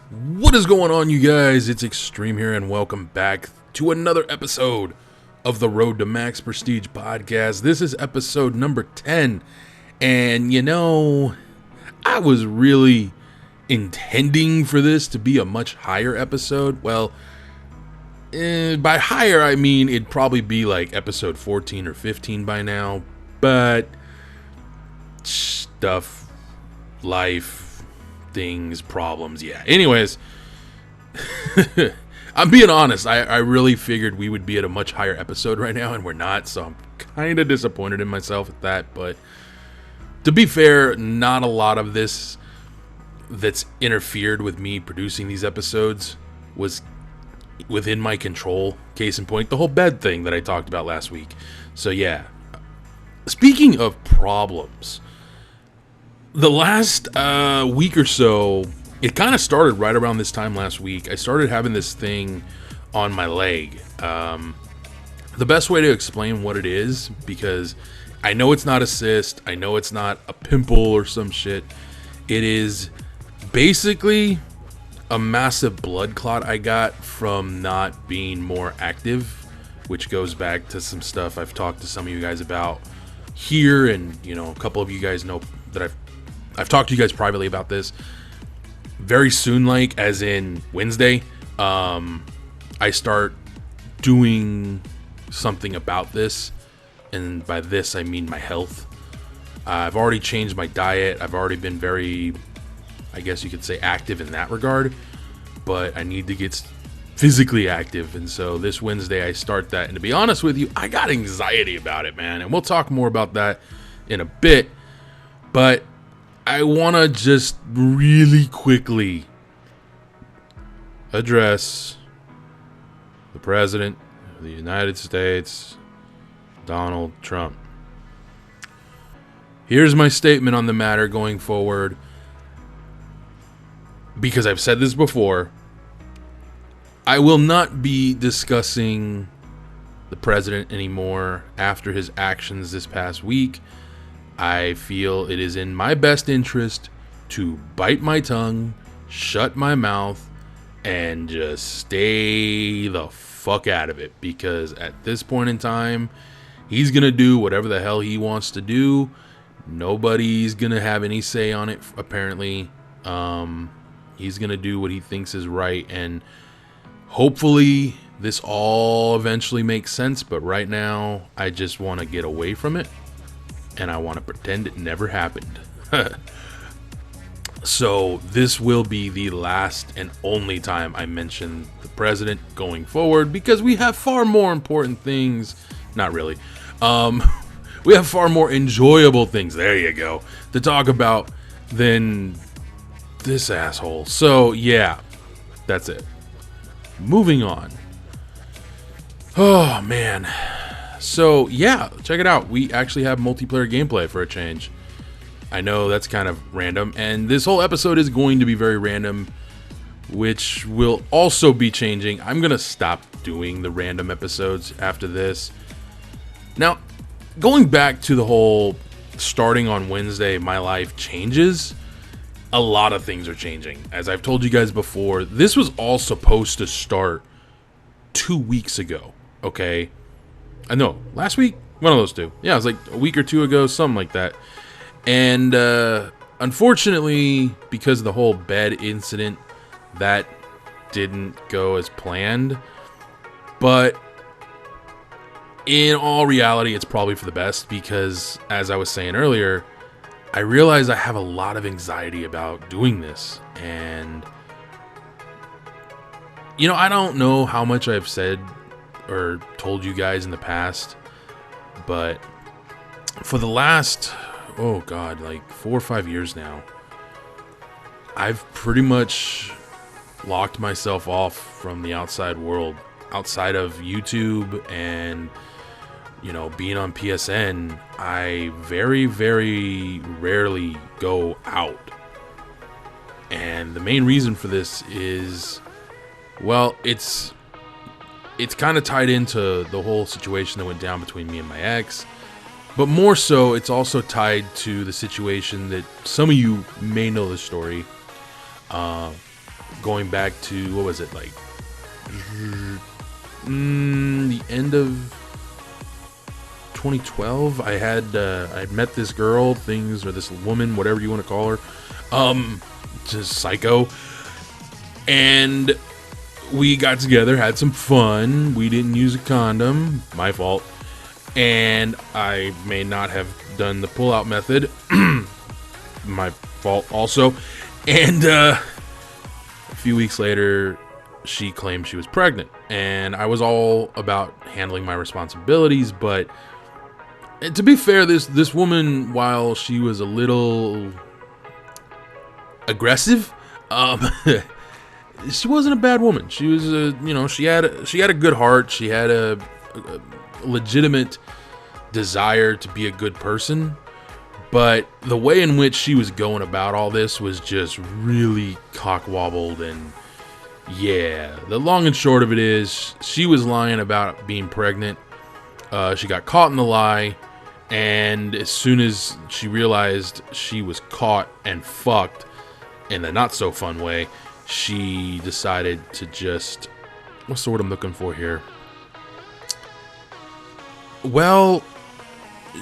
What is going on, you guys? It's Extreme here, and welcome back to another episode of the Road to Max Prestige podcast. This is episode number 10, and I was really intending for this to be a much higher episode. Well, by higher, I mean it'd probably be like episode 14 or 15 by now, but stuff, life, things, problems, yeah. Anyways, I'm being honest. I really figured we would be at a much higher episode right now, and we're not, so I'm kind of disappointed in myself at that. But to be fair, not a lot of this that's interfered with me producing these episodes was within my control. Case in point, the whole bed thing that I talked about last week. So yeah, speaking of problems, the last week or so, it kind of started right around this time last week. I started having this thing on my leg. The best way to explain what it is, because I know it's not a cyst, I know it's not a pimple or some shit. It is basically a massive blood clot I got from not being more active, which goes back to some stuff I've talked to some of you guys about here, and a couple of you guys know that I've talked to you guys privately about this. Very soon, like as in Wednesday, I start doing something about this, and by this I mean my health. I've already changed my diet. I've already been very, I guess you could say, active in that regard, but I need to get physically active, and so this Wednesday I start that. And to be honest with you, I got anxiety about it, man, and we'll talk more about that in a bit. But I want to just really quickly address the President of the United States, Donald Trump. Here's my statement on the matter going forward, because I've said this before. I will not be discussing the President anymore after his actions this past week. I feel it is in my best interest to bite my tongue, shut my mouth, and just stay the fuck out of it. Because at this point in time, he's going to do whatever the hell he wants to do. Nobody's going to have any say on it, apparently. He's going to do what he thinks is right. And hopefully this all eventually makes sense. But right now, I just want to get away from it. And I want to pretend it never happened. So this will be the last and only time I mention the President going forward, because we have far more important things. Not really. We have far more enjoyable things, there you go, to talk about than this asshole. So yeah, that's it. Moving on. Oh man. So yeah, check it out. We actually have multiplayer gameplay for a change. I know that's kind of random, and this whole episode is going to be very random, which will also be changing. I'm going to stop doing the random episodes after this. Now, going back to the whole starting on Wednesday, my life changes. A lot of things are changing. As I've told you guys before, this was all supposed to start 2 weeks ago, okay? I know, last week? One of those two. Yeah, it was like a week or two ago, something like that. And unfortunately, because of the whole bed incident, that didn't go as planned. But in all reality, it's probably for the best, because as I was saying earlier, I realized I have a lot of anxiety about doing this. And I don't know how much I've said or told you guys in the past, but for the last, like 4 or 5 years now, I've pretty much locked myself off from the outside world, outside of YouTube and being on PSN. I very, very rarely go out, and the main reason for this is, well, it's kind of tied into the whole situation that went down between me and my ex. But more so, it's also tied to the situation that some of you may know the story. going back to, what was it, like the end of 2012. I had met this girl, or this woman, whatever you want to call her, just psycho, and we got together, had some fun. We didn't use a condom, my fault, and I may not have done the pull-out method, my fault also. And a few weeks later, she claimed she was pregnant, and I was all about handling my responsibilities. But to be fair, this woman, while she was a little aggressive, she wasn't a bad woman. She was she had a good heart. She had a legitimate desire to be a good person. But the way in which she was going about all this was just really cock-wobbled. And yeah, the long and short of it is, she was lying about being pregnant. She got caught in the lie. And as soon as she realized she was caught and fucked in the not so fun way, she decided to just, what's the word I'm looking for here? Well,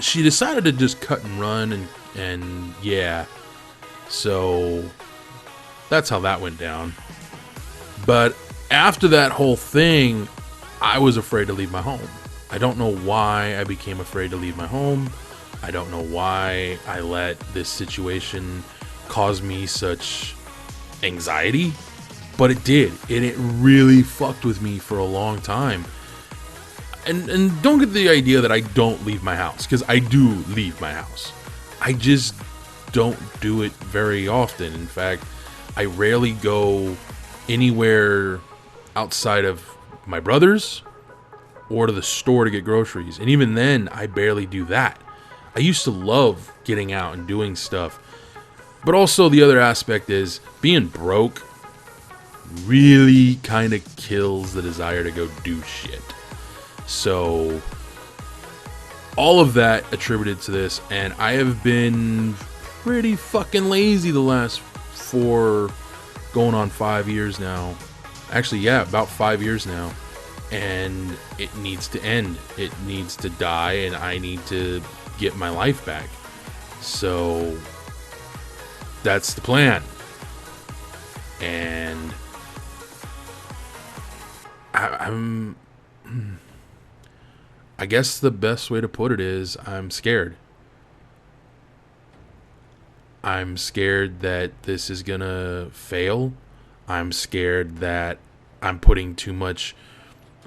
she decided to just cut and run, and yeah, so that's how that went down. But after that whole thing, I was afraid to leave my home. I don't know why I became afraid to leave my home. I don't know why I let this situation cause me such anxiety, but it did, and it really fucked with me for a long time. And don't get the idea that I don't leave my house, because I do leave my house. I just don't do it very often. In fact, I rarely go anywhere outside of my brother's or to the store to get groceries. And even then, I barely do that. I used to love getting out and doing stuff. But also the other aspect is, being broke really kind of kills the desire to go do shit. So all of that attributed to this, and I have been pretty fucking lazy the last 4 going on 5 years now. Actually, yeah, about 5 years now. And it needs to end. It needs to die, and I need to get my life back. So that's the plan. And I guess the best way to put it is, I'm scared. I'm scared that this is gonna fail. I'm scared that I'm putting too much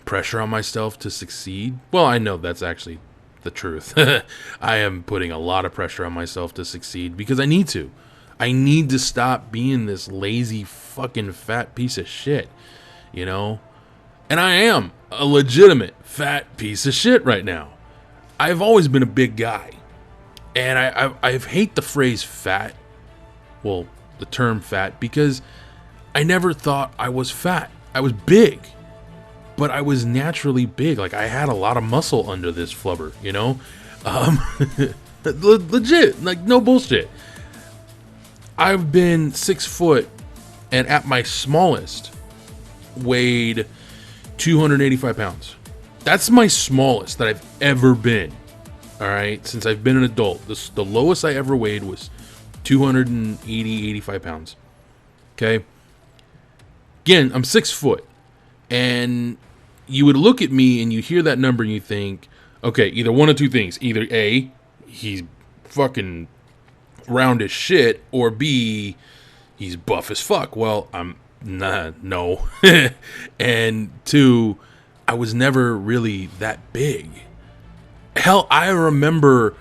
pressure on myself to succeed. Well, I know that's actually the truth. I am putting a lot of pressure on myself to succeed because I need to. I need to stop being this lazy fucking fat piece of shit, you know? And I am a legitimate fat piece of shit right now. I've always been a big guy. And I hate the phrase fat. Well, the term fat, because I never thought I was fat. I was big. But I was naturally big. Like, I had a lot of muscle under this flubber, you know? Legit. Like, no bullshit. I've been 6 foot, and at my smallest, weighed 285 pounds. That's my smallest that I've ever been. All right, since I've been an adult, the lowest I ever weighed was 85 pounds. Okay. Again, I'm 6 foot, and you would look at me and you hear that number and you think, okay, either one of two things: either A, he's fucking round as shit, or B, he's buff as fuck. Well, I'm no. And 2, I was never really that big. Hell, I remember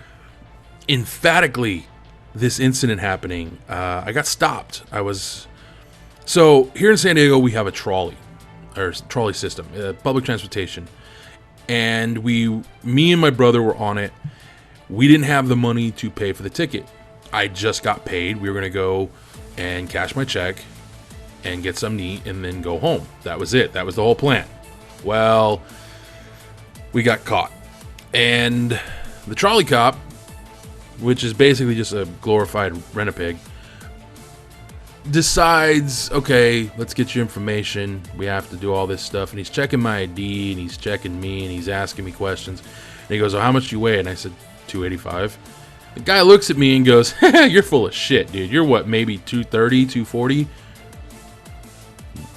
emphatically this incident happening. I got stopped. So here in San Diego, we have a trolley system, public transportation. And me and my brother were on it. We didn't have the money to pay for the ticket. I just got paid. We were going to go and cash my check and get something to eat and then go home. That was it. That was the whole plan. Well, we got caught. And the trolley cop, which is basically just a glorified rent-a-pig, decides, okay, let's get your information. We have to do all this stuff. And he's checking my ID, and he's checking me, and he's asking me questions. And he goes, "Oh, how much do you weigh?" And I said, 285. The guy looks at me and goes, "You're full of shit, dude. You're what, maybe 230, 240?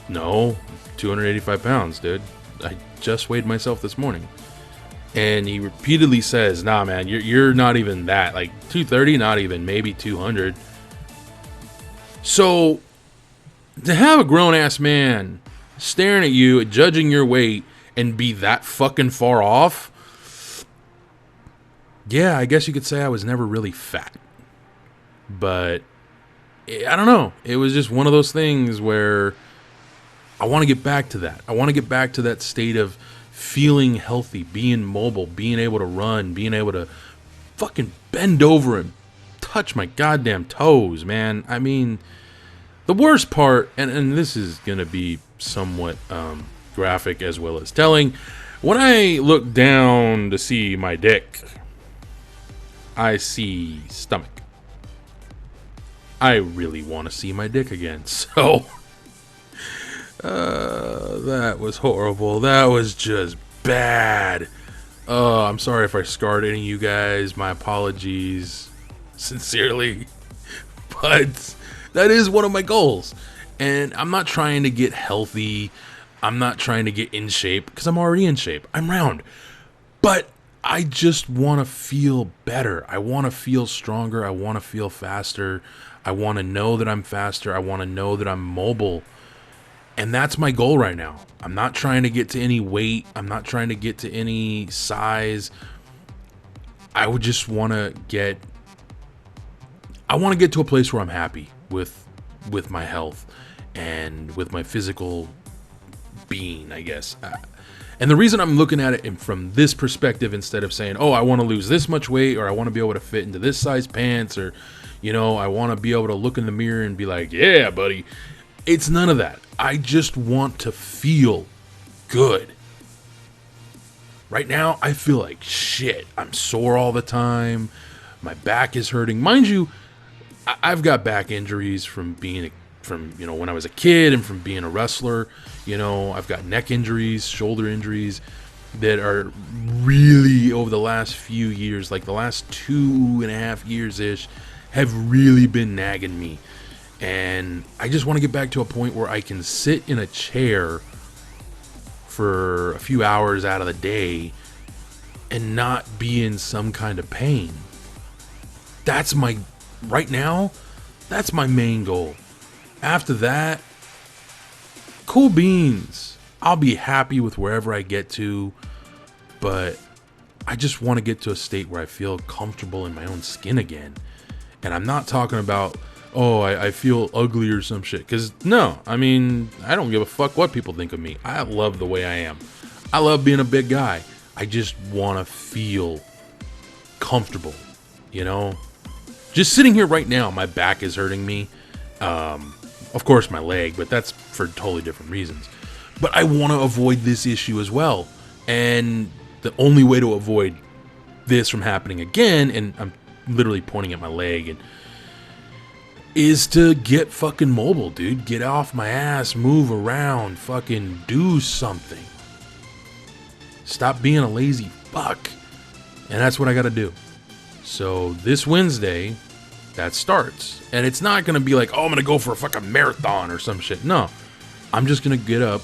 No, 285 pounds, dude. I just weighed myself this morning." And he repeatedly says, "Nah, man, you're not even that. Like 230, not even, maybe 200. So to have a grown-ass man staring at you, judging your weight, and be that fucking far off, yeah, I guess you could say I was never really fat. But I don't know. It was just one of those things where I want to get back to that. I want to get back to that state of feeling healthy, being mobile, being able to run, being able to fucking bend over and touch my goddamn toes, man. I mean, the worst part, and this is going to be somewhat graphic as well as telling, when I look down to see my dick, I see stomach. I really want to see my dick again, so that was horrible. That was just bad. I'm sorry if I scarred any of you guys. My apologies, sincerely. But that is one of my goals. And I'm not trying to get healthy. I'm not trying to get in shape, because I'm already in shape. I'm round. But I just want to feel better. I want to feel stronger. I want to feel faster. I want to know that I'm faster. I want to know that I'm mobile. And that's my goal right now. I'm not trying to get to any weight. I'm not trying to get to any size. I would just want to get... I want to get to a place where I'm happy with my health and with my physical being, I guess. And the reason I'm looking at it from this perspective, instead of saying, oh, I want to lose this much weight, or I want to be able to fit into this size pants, or, you know, I want to be able to look in the mirror and be like, yeah, buddy. It's none of that. I just want to feel good. Right now, I feel like shit. I'm sore all the time. My back is hurting. Mind you, I've got back injuries from when I was a kid and from being a wrestler. You know, I've got neck injuries, shoulder injuries that are really, over the last few years, like the last 2.5 years-ish, have really been nagging me. And I just want to get back to a point where I can sit in a chair for a few hours out of the day and not be in some kind of pain. Right now, that's my main goal. After that, cool beans. I'll be happy with wherever I get to, but I just want to get to a state where I feel comfortable in my own skin again. And I'm not talking about, oh, I feel ugly or some shit. Because, no, I mean, I don't give a fuck what people think of me. I love the way I am. I love being a big guy. I just want to feel comfortable, you know? Just sitting here right now, my back is hurting me. Of course, my leg, but that's for totally different reasons. But I want to avoid this issue as well. And the only way to avoid this from happening again, and I'm literally pointing at my leg, is to get fucking mobile, dude. Get off my ass, move around, fucking do something. Stop being a lazy fuck. And that's what I gotta do. So this Wednesday, that starts. And it's not going to be like, oh, I'm going to go for a fucking marathon or some shit. No. I'm just going to get up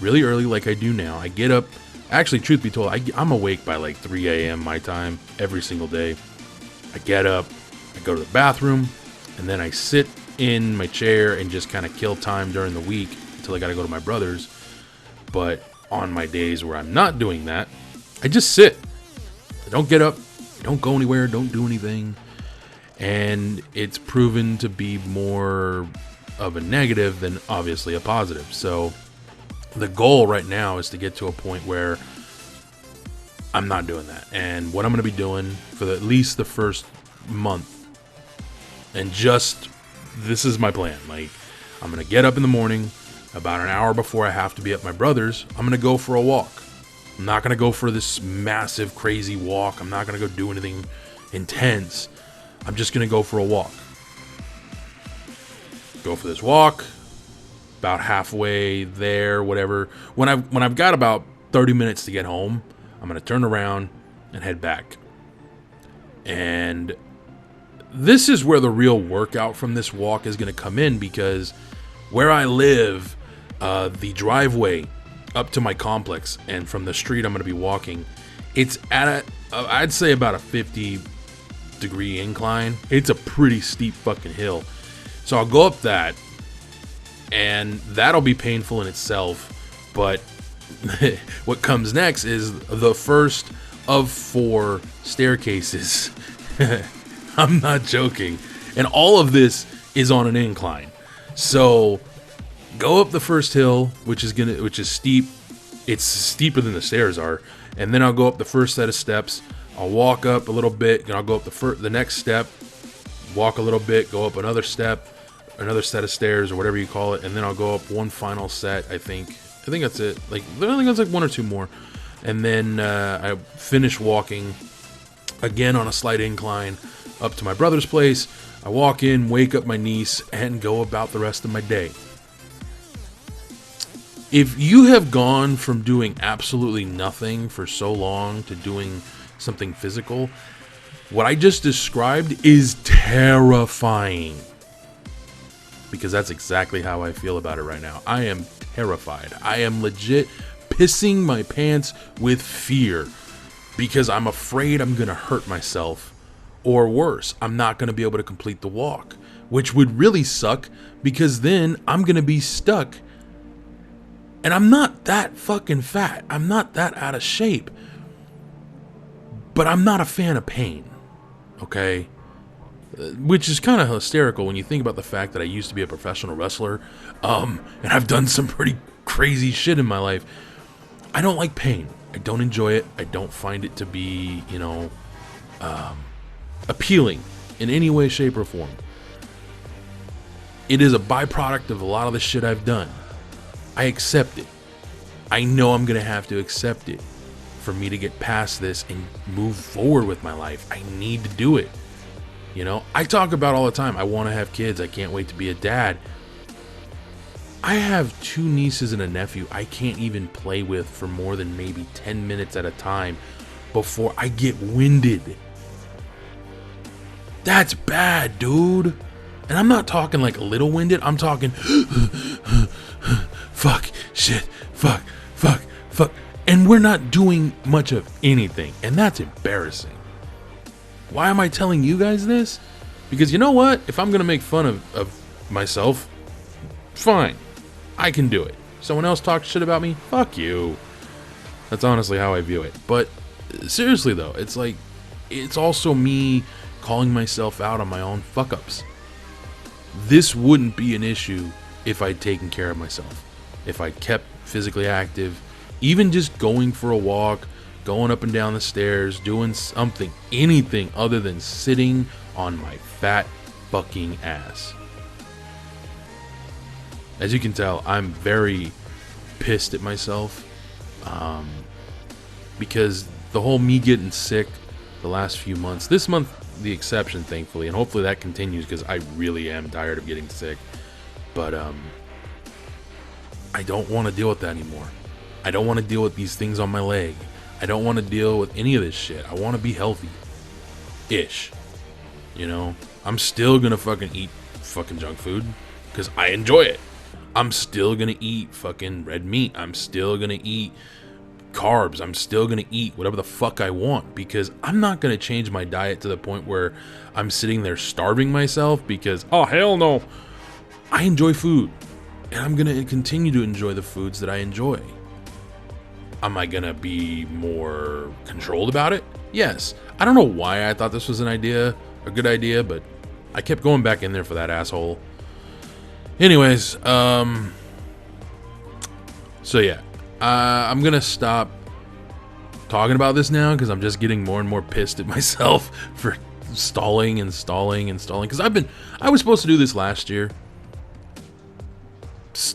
really early like I do now. I get up. Actually, truth be told, I'm awake by like 3 a.m. my time every single day. I get up. I go to the bathroom. And then I sit in my chair and just kind of kill time during the week until I got to go to my brother's. But on my days where I'm not doing that, I just sit. I don't get up. I don't go anywhere. Don't do anything. And it's proven to be more of a negative than obviously a positive. So the goal right now is to get to a point where I'm not doing that. And what I'm going to be doing for at least the first month, and this is my plan. Like, I'm going to get up in the morning about an hour before I have to be at my brother's. I'm going to go for a walk. I'm not going to go for this massive, crazy walk. I'm not going to go do anything intense. I'm just going to go for a walk. go for this walk. About halfway there, whatever. When I've got about 30 minutes to get home, I'm going to turn around and head back. And this is where the real workout from this walk is going to come in, because where I live, the driveway up to my complex and from the street I'm going to be walking, it's at I'd say about a 50-degree incline. It's a pretty steep fucking hill. So I'll go up that, and that'll be painful in itself. But what comes next is the first of 4 staircases. I'm not joking. And all of this is on an incline. So go up the first hill, which is steep. It's steeper than the stairs are. And then I'll go up the first set of steps. I'll walk up a little bit, and I'll go up the next step, walk a little bit, go up another step, another set of stairs, or whatever you call it, and then I'll go up one final set. I think that's it. I think that's like 1 or 2 more, and then I finish walking again on a slight incline up to my brother's place. I walk in, wake up my niece, and go about the rest of my day. If you have gone from doing absolutely nothing for so long to doing something physical, what I just described is terrifying. Because that's exactly how I feel about it right now. I am terrified. I am legit pissing my pants with fear. Because I'm afraid I'm going to hurt myself. Or worse, I'm not going to be able to complete the walk. Which would really suck, because then I'm going to be stuck. And I'm not that fucking fat. I'm not that out of shape. But I'm not a fan of pain. Okay? Which is kind of hysterical when you think about the fact that I used to be a professional wrestler. And I've done some pretty crazy shit in my life. I don't like pain. I don't enjoy it. I don't find it to be, appealing in any way, shape, or form. It is a byproduct of a lot of the shit I've done. I accept it. I know I'm going to have to accept it for me to get past this and move forward with my life. I need to do it. I talk about all the time, I want to have kids. I can't wait to be a dad. I have 2 nieces and a nephew I can't even play with for more than maybe 10 minutes at a time before I get winded. That's bad, dude. And I'm not talking like a little winded. I'm talking fuck, shit, fuck. And we're not doing much of anything. And that's embarrassing. Why am I telling you guys this? Because you know what? If I'm going to make fun of myself, fine. I can do it. Someone else talks shit about me? Fuck you. That's honestly how I view it. But seriously though, it's also me calling myself out on my own fuck-ups. This wouldn't be an issue if I'd taken care of myself. If I kept physically active, even just going for a walk, going up and down the stairs, doing something, anything other than sitting on my fat fucking ass. As you can tell, I'm very pissed at myself. Because the whole me getting sick the last few months, this month the exception, thankfully, and hopefully that continues, because I really am tired of getting sick. But I don't want to deal with that anymore. I don't want to deal with these things on my leg. I don't want to deal with any of this shit. I want to be healthy-ish. I'm still gonna fucking eat fucking junk food because I enjoy it. I'm still gonna eat fucking red meat. I'm still gonna eat carbs. I'm still gonna eat whatever the fuck I want, because I'm not gonna change my diet to the point where I'm sitting there starving myself because, oh hell no, I enjoy food, and I'm gonna continue to enjoy the foods that I enjoy. Am I gonna be more controlled about it? Yes. I don't know why I thought this was a good idea, but I kept going back in there for that asshole. Anyways, so yeah, I'm gonna stop talking about this now because I'm just getting more and more pissed at myself for stalling. Because I was supposed to do this last year.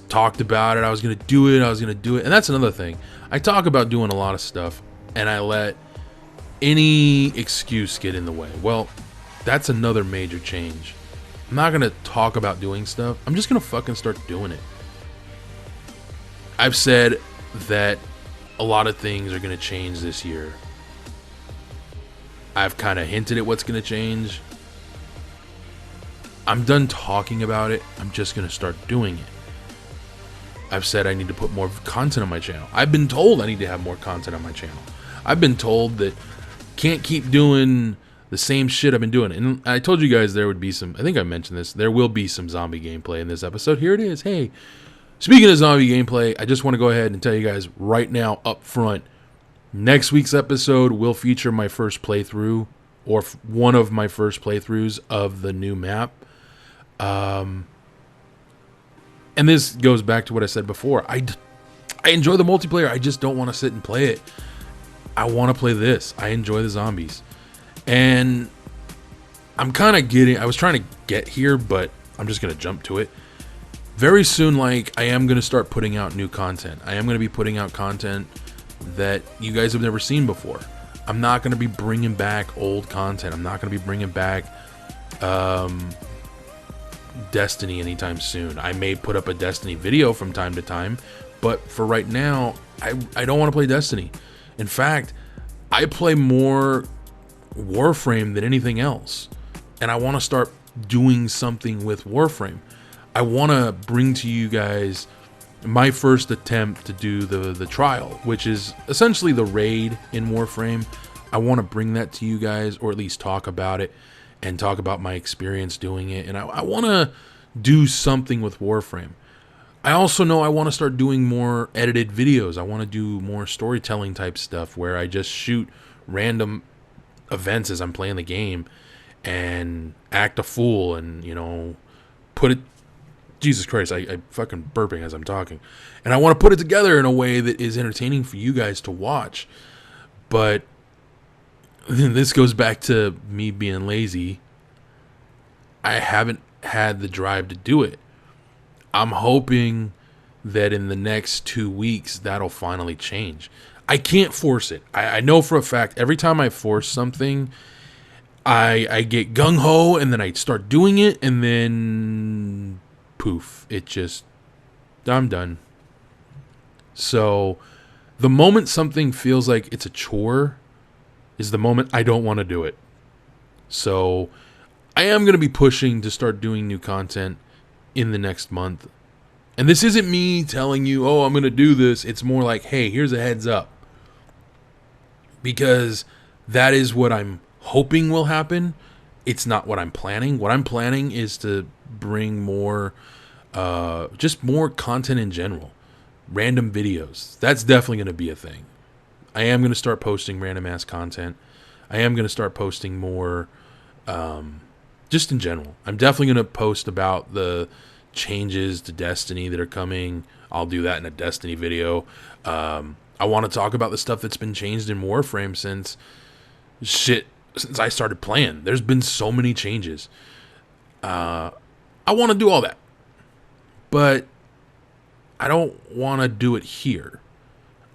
Talked about it. I was gonna do it. And that's another thing. I talk about doing a lot of stuff, and I let any excuse get in the way. Well, that's another major change. I'm not going to talk about doing stuff. I'm just going to fucking start doing it. I've said that a lot of things are going to change this year. I've kind of hinted at what's going to change. I'm done talking about it. I'm just going to start doing it. I've said I need to put more content on my channel. I've been told I need to have more content on my channel. I've been told that can't keep doing the same shit I've been doing. And I told you guys there would be some, I think I mentioned this, there will be some zombie gameplay in this episode. Here it is. Hey, speaking of zombie gameplay, I just want to go ahead and tell you guys right now up front, next week's episode will feature my first playthrough, or one of my first playthroughs of the new map. And this goes back to what I said before. I enjoy the multiplayer. I just don't want to sit and play it. I want to play this. I enjoy the zombies. And I'm kind of I was trying to get here, but I'm just going to jump to it. Very soon, I am going to start putting out new content. I am going to be putting out content that you guys have never seen before. I'm not going to be bringing back old content. I'm not going to be bringing back Destiny anytime soon. I may put up a Destiny video from time to time, but for right now, I don't want to play Destiny. In fact, I play more Warframe than anything else, and I want to start doing something with Warframe. I want to bring to you guys my first attempt to do the trial, which is essentially the raid in Warframe. I want to bring that to you guys, or at least talk about it and talk about my experience doing it. And I want to do something with Warframe. I also know I want to start doing more edited videos. I want to do more storytelling type stuff where I just shoot random events as I'm playing the game and act a fool and, put it... Jesus Christ, I fucking burping as I'm talking. And I want to put it together in a way that is entertaining for you guys to watch. But this goes back to me being lazy. I haven't had the drive to do it. I'm hoping that in the next 2 weeks, that'll finally change. I can't force it. I know for a fact, every time I force something, I get gung-ho, and then I start doing it, and then poof, I'm done. So the moment something feels like it's a chore is the moment I don't want to do it. So I am going to be pushing to start doing new content in the next month. And this isn't me telling you, oh, I'm going to do this. It's more like, hey, here's a heads up. Because that is what I'm hoping will happen. It's not what I'm planning. What I'm planning is to bring more, just more content in general. Random videos. That's definitely going to be a thing. I am going to start posting random ass content. I am going to start posting more, just in general. I'm definitely going to post about the changes to Destiny that are coming. I'll do that in a Destiny video. I want to talk about the stuff that's been changed in Warframe since I started playing. There's been so many changes. I want to do all that. But I don't want to do it here.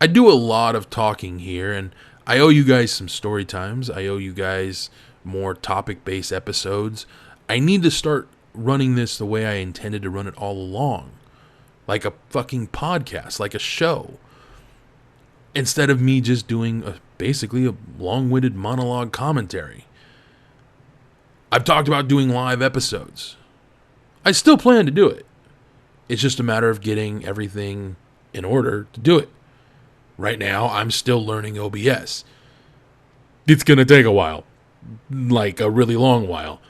I do a lot of talking here, and I owe you guys some story times. I owe you guys more topic-based episodes. I need to start running this the way I intended to run it all along. Like a fucking podcast, like a show. Instead of me just doing basically a long-winded monologue commentary. I've talked about doing live episodes. I still plan to do it. It's just a matter of getting everything in order to do it. Right now, I'm still learning OBS. It's going to take a while. Like a really long while.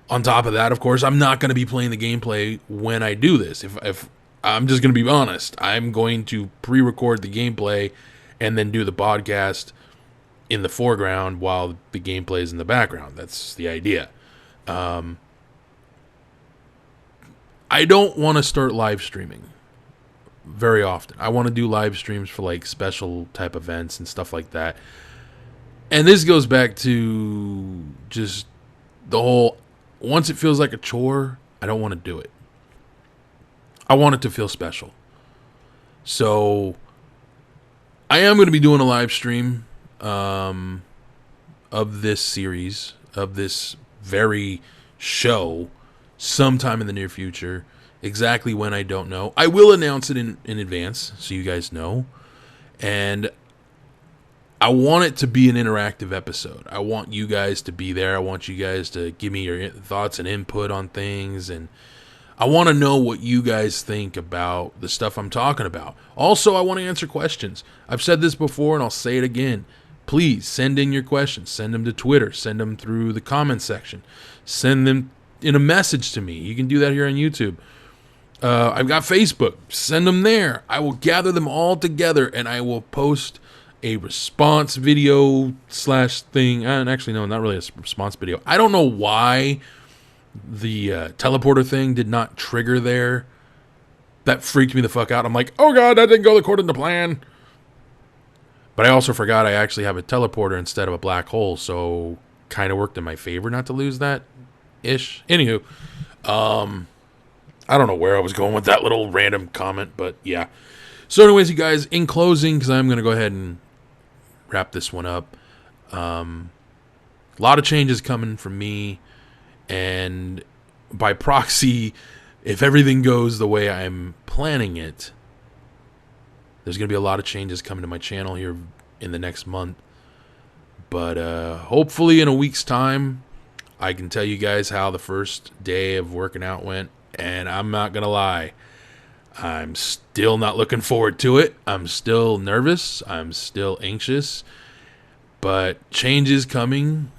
On top of that, of course, I'm not going to be playing the gameplay when I do this. If I'm just going to be honest, I'm going to pre-record the gameplay and then do the podcast in the foreground while the gameplay is in the background. That's the idea. I don't want to start live streaming very often. I want to do live streams for like special type events and stuff like that. And this goes back to just the whole, once it feels like a chore, I don't want to do it. I want it to feel special. So I am going to be doing a live stream of this series, of this very show sometime in the near future. Exactly when, I don't know. I will announce it in advance so you guys know. And I want it to be an interactive episode. I want you guys to be there. I want you guys to give me your thoughts and input on things. And I want to know what you guys think about the stuff I'm talking about. Also, I want to answer questions. I've said this before and I'll say it again. Please send in your questions. Send them to Twitter. Send them through the comment section. Send them in a message to me. You can do that here on YouTube. I've got Facebook. Send them there. I will gather them all together and I will post a response video / thing. And actually, no, not really a response video. I don't know why the teleporter thing did not trigger there. That freaked me the fuck out. I'm like, oh god, that didn't go according to plan. But I also forgot I actually have a teleporter instead of a black hole, so kind of worked in my favor not to lose that ish. Anywho, I don't know where I was going with that little random comment, but yeah. So anyways, you guys, in closing, because I'm going to go ahead and wrap this one up. A lot of changes coming from me, and by proxy, if everything goes the way I'm planning it, there's going to be a lot of changes coming to my channel here in the next month. But hopefully in a week's time, I can tell you guys how the first day of working out went. And I'm not going to lie, I'm still not looking forward to it. I'm still nervous. I'm still anxious. But change is coming.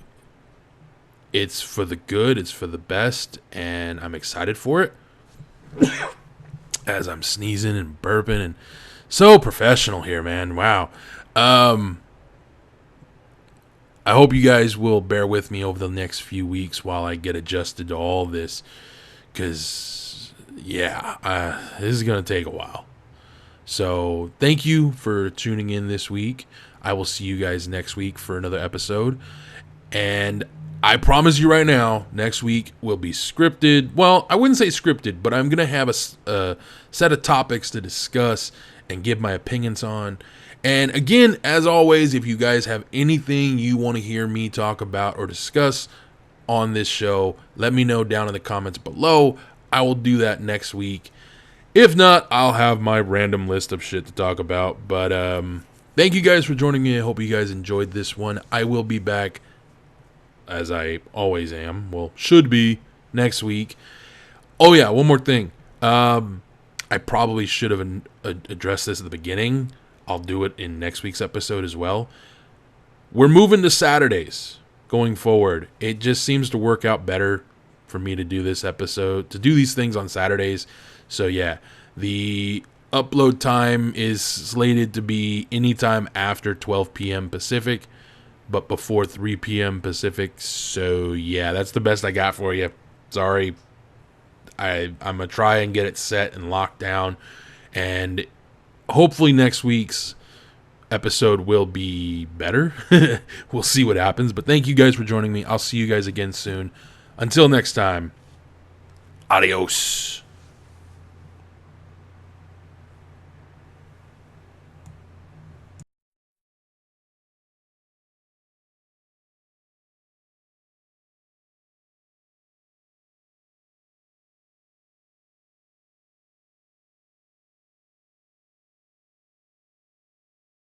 It's for the good. It's for the best. And I'm excited for it. As I'm sneezing and burping and so professional here, man. Wow. I hope you guys will bear with me over the next few weeks while I get adjusted to all this. Because, yeah, this is going to take a while. So, thank you for tuning in this week. I will see you guys next week for another episode. And I promise you right now, next week will be scripted. Well, I wouldn't say scripted, but I'm going to have a set of topics to discuss and give my opinions on. And again, as always, if you guys have anything you want to hear me talk about or discuss on this show, let me know down in the comments below. I will do that next week. If not, I'll have my random list of shit to talk about. But thank you guys for joining me. I hope you guys enjoyed this one. I will be back, as I always am. Well, should be next week. Oh yeah, one more thing. I probably should have addressed this at the beginning. I'll do it in next week's episode as well. We're moving to Saturdays going forward. It just seems to work out better for me to do this episode, to do these things on Saturdays. So yeah, the upload time is slated to be anytime after 12 p.m. Pacific, but before 3 p.m. Pacific. So yeah, that's the best I got for you. Sorry. I'm going to try and get it set and locked down. And hopefully next week's episode will be better. We'll see what happens. But thank you guys for joining me. I'll see you guys again soon. Until next time, adios.